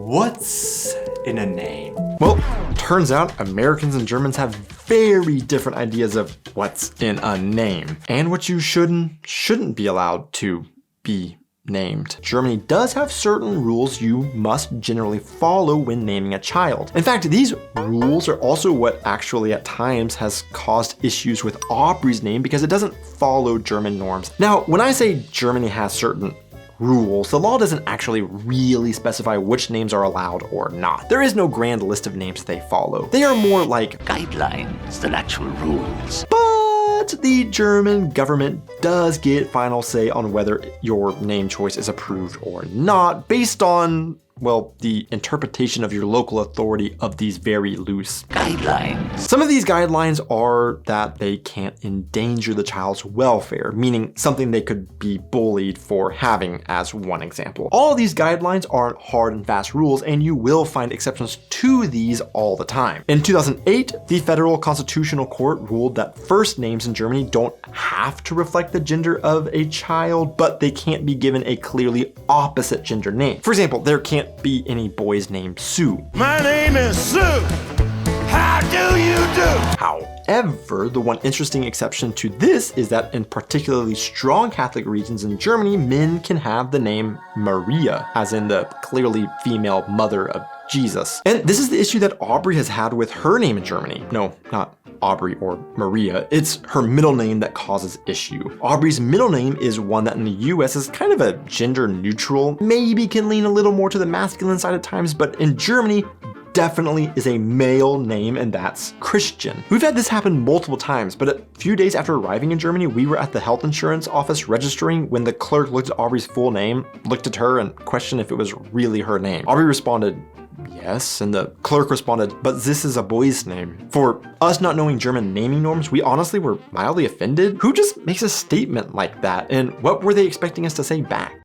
What's in a name? Well, turns out Americans and Germans have very different ideas of what's in a name and what you shouldn't be allowed to be named. Germany does have certain rules you must generally follow when naming a child. In fact, these rules are also what actually at times has caused issues with Aubrey's name because it doesn't follow German norms. Now, when I say Germany has certain rules, the law doesn't actually really specify which names are allowed or not. There is no grand list of names they follow. They are more like guidelines than actual rules. But the German government does get final say on whether your name choice is approved or not based on, well, the interpretation of your local authority of these very loose guidelines. Some of these guidelines are that they can't endanger the child's welfare, meaning something they could be bullied for having, as one example. All of these guidelines aren't hard and fast rules, and you will find exceptions to these all the time. In 2008, the Federal Constitutional Court ruled that first names in Germany don't have to reflect the gender of a child, but they can't be given a clearly opposite gender name. For example, there can't be any boys named Sue. My name is Sue. How do you do? However, the one interesting exception to this is that in particularly strong Catholic regions in Germany, men can have the name Maria, as in the clearly female mother of Jesus. And this is the issue that Aubrey has had with her name in Germany. No, not Aubrey or Maria. It's her middle name that causes issue. Aubrey's middle name is one that in the US is kind of a gender neutral, maybe can lean a little more to the masculine side at times, but in Germany, definitely is a male name, and that's Christian. We've had this happen multiple times, but a few days after arriving in Germany, we were at the health insurance office registering when the clerk looked at Aubrey's full name, looked at her, and questioned if it was really her name. Aubrey responded, yes, and the clerk responded, but this is a boy's name. For us not knowing German naming norms, we honestly were mildly offended. Who just makes a statement like that, and what were they expecting us to say back?